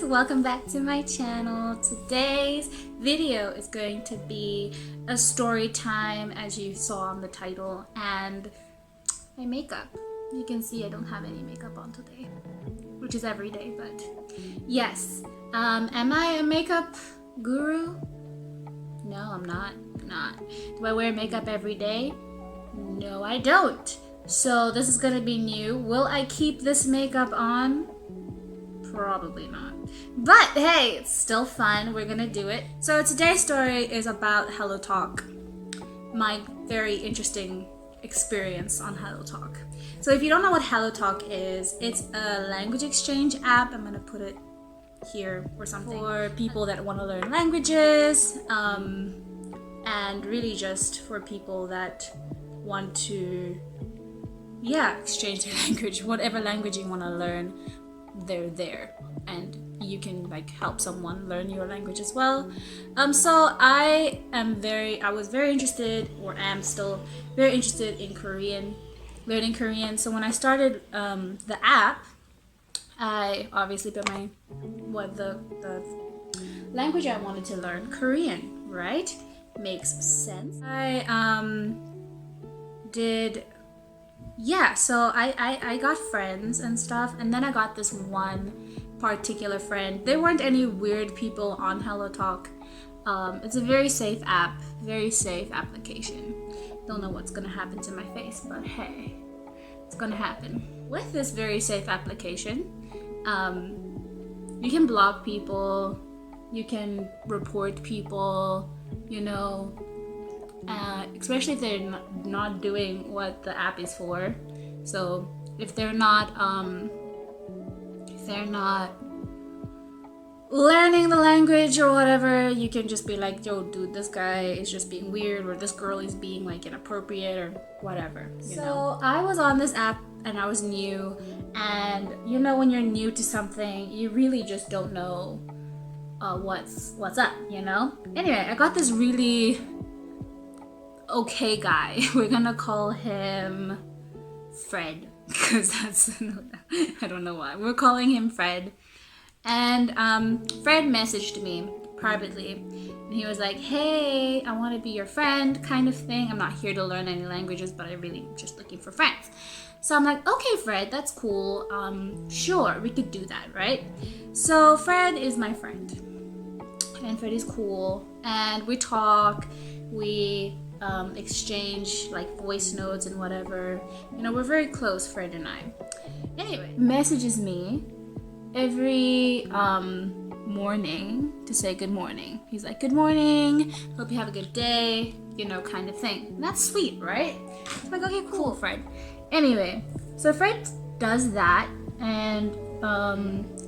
welcome back to my channel. Today's video is going to be a story time, as you saw on the title, and my makeup. You can see I don't have any makeup on today, which is every day, but yes. Am I a makeup guru? No, I'm not. Do I wear makeup every day? No, I don't. So this is gonna be new. Will I keep this makeup on? Probably not. But hey, it's still fun. We're gonna do it. So today's story is about hellotalk. My very interesting experience on hellotalk. So if you don't know what hellotalk is, it's a language exchange app. I'm gonna put it here or something for people that want to learn languages, and really just for people that want to exchange their language. Whatever language you want to learn, they're there, and you can help someone learn your language as well. So I was very interested, or am still very interested in learning Korean. So when I started the app, I obviously put the language I wanted to learn, Korean, right? Makes sense. So I got friends and stuff, and then I got this one particular friend. There weren't any weird people on hellotalk. It's a very safe app, very safe application. Don't know what's gonna happen to my face, but hey, it's gonna happen. With this very safe application, you can block people, you can report people, especially if they're not doing what the app is for. So if they're not learning the language or whatever, you can just be like, yo dude, this guy is just being weird, or this girl is being inappropriate, or whatever. So I was on this app and I was new, and when you're new to something, you really just don't know what's up, Anyway, I got this really okay guy. We're gonna call him Fred, because I don't know why. We're calling him Fred. And Fred messaged me privately, and he was like, hey, I want to be your friend, kind of thing. I'm not here to learn any languages, but I'm really just looking for friends. So I'm like, okay, Fred, that's cool. Sure, we could do that, right? So Fred is my friend, and Fred is cool, and we talk, we exchange voice notes and whatever. We're very close, Fred and I. Anyway, messages me every morning to say good morning. He's like, good morning, hope you have a good day, kind of thing. And that's sweet, right? I'm like, okay, cool, Fred. Anyway, so Fred does that, and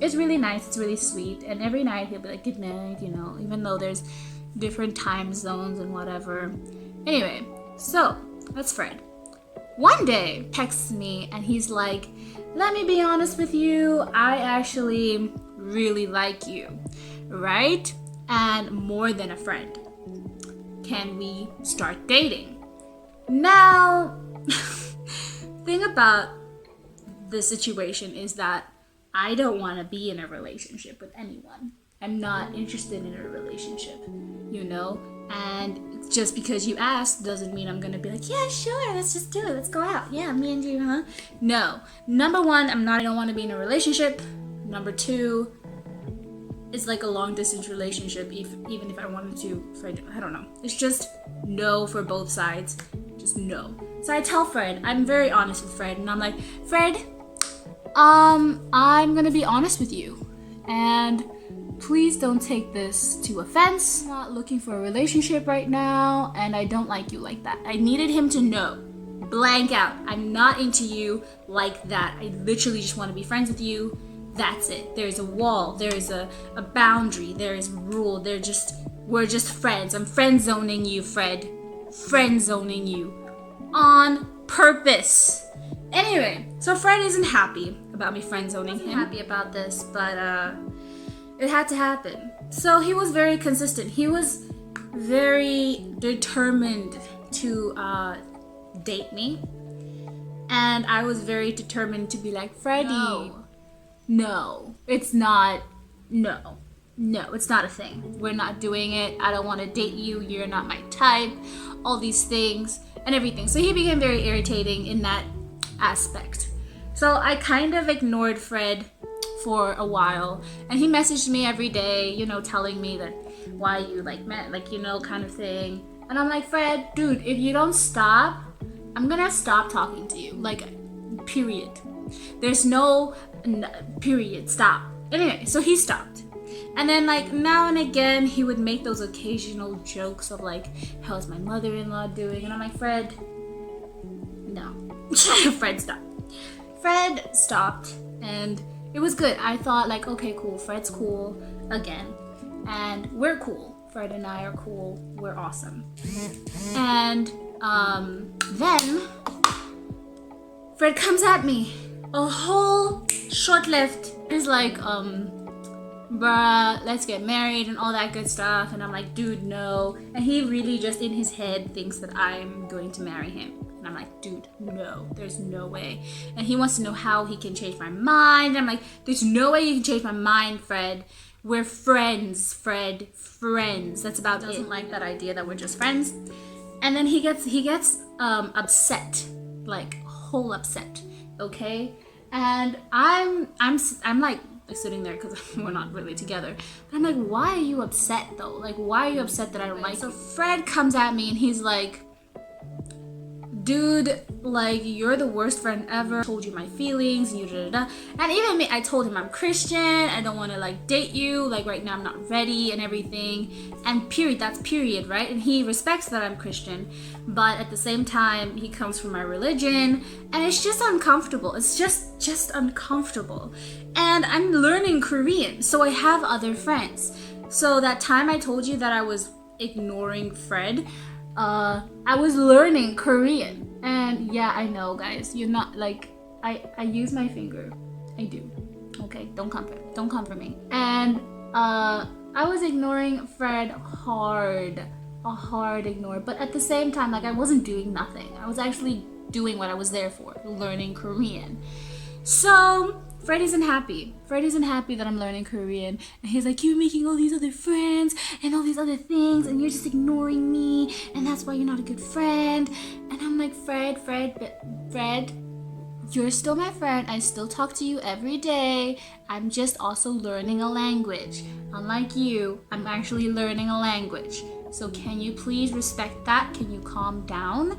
it's really nice, it's really sweet, and every night he'll be like, good night, even though there's different time zones and whatever. Anyway, so that's Fred. One day texts me and he's like, let me be honest with you, I actually really like you, right? And more than a friend. Can we start dating? Now, thing about the situation is that I don't want to be in a relationship with anyone. I'm not interested in a relationship, and just because you ask doesn't mean I'm gonna be like, yeah, sure, let's just do it, let's go out, yeah, me and you, huh? No. Number one, I don't want to be in a relationship. Number two, it's a long distance relationship, even if I wanted to. I don't know, it's just no for both sides, just no. So I tell Fred, I'm very honest with Fred, and I'm like, Fred, I'm gonna be honest with you, and please don't take this to offense. I'm not looking for a relationship right now, and I don't like you like that. I needed him to know, blank out, I'm not into you like that. I literally just want to be friends with you. That's it. There's a wall, there's a boundary, there is a rule. We're just friends. I'm friend zoning you, Fred. Friend zoning you. On purpose. Anyway, so Fred isn't happy about me friend zoning him. Happy about this, but it had to happen. So he was very consistent. He was very determined to date me. And I was very determined to be like, Freddie, no, it's not no, it's not a thing. We're not doing it. I don't want to date you. You're not my type. All these things and everything. So he became very irritating in that aspect. So I kind of ignored Fred for a while, and he messaged me every day, you know, telling me that why you like met, like, you know, kind of thing. And I'm like, Fred, dude, if you don't stop, I'm gonna stop talking to you. Like, period. There's no period. Stop. Anyway, so he stopped. And then, like, now and again, he would make those occasional jokes of, like, how's my mother-in-law doing? And I'm like, Fred, no. Fred stopped. Fred stopped, and it was good. I thought, like, okay, cool. Fred's cool again. And we're cool. Fred and I are cool. We're awesome. And then Fred comes at me. A whole short left. He's like, bruh, let's get married and all that good stuff. And I'm like, dude, no. And he really just in his head thinks that I'm going to marry him. And I'm like, dude, no, there's no way. And he wants to know how he can change my mind. I'm like, there's no way you can change my mind, Fred. We're friends, Fred, friends. That's about it. Doesn't like that idea that we're just friends. And then he gets upset, like whole upset, okay? And I'm like sitting there because we're not really together. But I'm like, why are you upset though? Like, why are you upset that I don't like you? So Fred comes at me and he's like, dude, like, you're the worst friend ever. I told you my feelings, and you da-da-da. And even me, I told him I'm Christian, I don't want to, like, date you, like, right now I'm not ready and everything. And period, that's period, right? And he respects that I'm Christian, but at the same time, he comes from my religion, and it's just uncomfortable. It's just uncomfortable. And I'm learning Korean, so I have other friends. So that time I told you that I was ignoring Fred, I was learning Korean. And yeah, I know, guys, you're not like, I use my finger. I do. Okay, don't come for me. And I was ignoring Fred hard. A hard ignore. But at the same time, like, I wasn't doing nothing. I was actually doing what I was there for, learning Korean. So Fred isn't happy. Fred isn't happy that I'm learning Korean. And he's like, you're making all these other friends and all these other things, and you're just ignoring me, and that's why you're not a good friend. And I'm like, Fred, you're still my friend. I still talk to you every day. I'm just also learning a language. Unlike you, I'm actually learning a language. So can you please respect that? Can you calm down?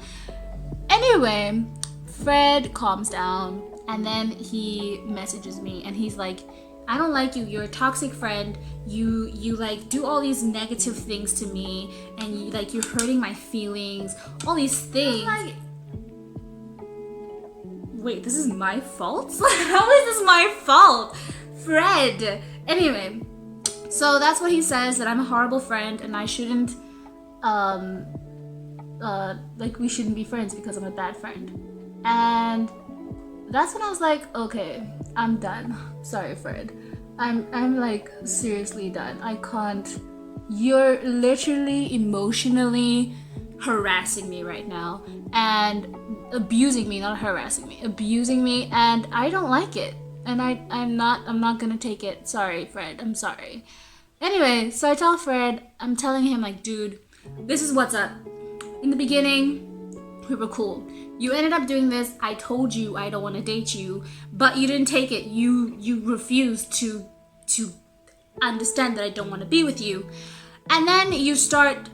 Anyway, Fred calms down. And then he messages me and he's like, I don't like you. You're a toxic friend. You like do all these negative things to me, and you're hurting my feelings. All these things. Like, wait, this is my fault? How is this my fault? Fred. Anyway, so that's what he says, that I'm a horrible friend and I shouldn't we shouldn't be friends because I'm a bad friend. And that's when I was like, okay, I'm done. Sorry, Fred. I'm like seriously done. I can't. You're literally emotionally harassing me right now and abusing me, not harassing me, abusing me, and I don't like it. And I'm not gonna take it. Sorry, Fred. I'm sorry. Anyway, so I tell Fred, I'm telling him like, dude, this is what's up. In the beginning, we were cool. You ended up doing this. I told you I don't want to date you, but you didn't take it. You refused to understand that I don't want to be with you. And then you start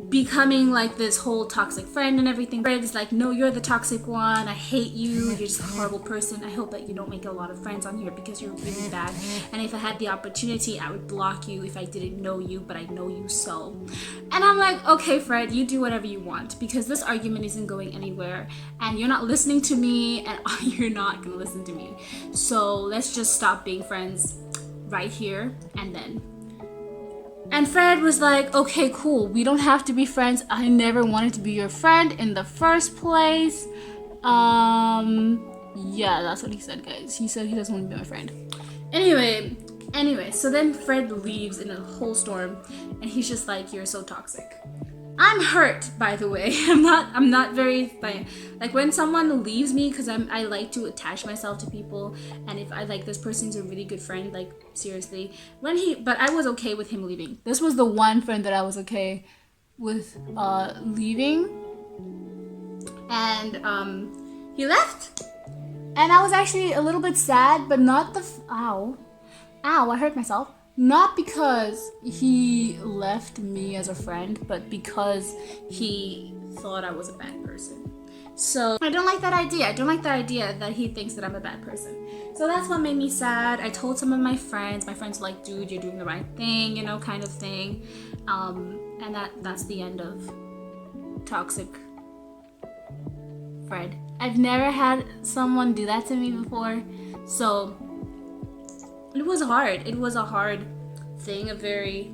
becoming like this whole toxic friend and everything. Fred is like, no, you're the toxic one. I hate you. You're just a horrible person. I hope that you don't make a lot of friends on here because you're really bad. And if I had the opportunity, I would block you if I didn't know you, but I know you so. And I'm like, okay, Fred, you do whatever you want because this argument isn't going anywhere and you're not listening to me and you're not gonna listen to me. So let's just stop being friends right here and then. And Fred was like, okay, cool. We don't have to be friends. I never wanted to be your friend in the first place. Yeah, that's what he said, guys. He said he doesn't want to be my friend. Anyway, so then Fred leaves in a whole storm, and he's just like, you're so toxic. I'm hurt, by the way. I'm not very like when someone leaves me, because I like to attach myself to people, and if I like this person's a really good friend, like seriously, but I was okay with him leaving. This was the one friend that I was okay with leaving, and he left, and I was actually a little bit sad, but not ow, I hurt myself. Not because he left me as a friend, but because he thought I was a bad person. So I don't like that idea. I don't like the idea that he thinks that I'm a bad person. So that's what made me sad. I told some of my friends. My friends were like, dude, you're doing the right thing, you know, kind of thing. And that's the end of toxic Fred. I've never had someone do that to me before. So it was hard. It was a hard thing, a very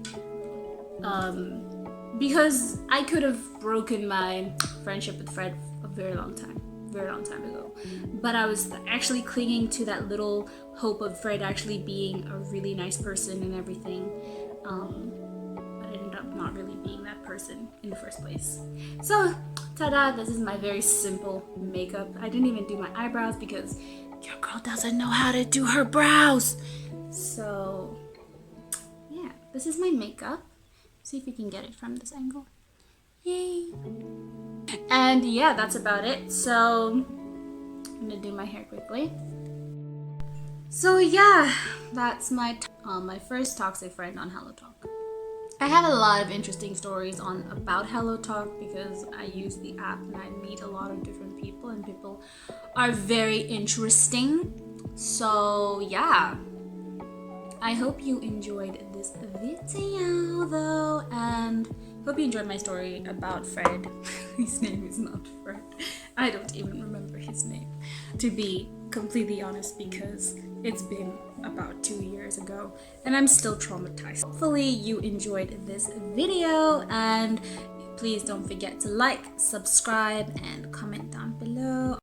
because I could have broken my friendship with Fred a very long time ago. But I was actually clinging to that little hope of Fred actually being a really nice person and everything. But I ended up not really being that person in the first place. So, ta-da, this is my very simple makeup. I didn't even do my eyebrows because your girl doesn't know how to do her brows. So, yeah, this is my makeup. See if you can get it from this angle. Yay! And yeah, that's about it. So, I'm gonna do my hair quickly. So yeah, that's my first toxic friend on HelloTalk. I have a lot of interesting stories about HelloTalk because I use the app and I meet a lot of different people, and people are very interesting. So yeah, I hope you enjoyed this video though, and hope you enjoyed my story about Fred. His name is not Fred. I don't even remember his name, to be completely honest, because it's been about 2 years ago and I'm still traumatized. Hopefully you enjoyed this video, and please don't forget to like, subscribe, and comment down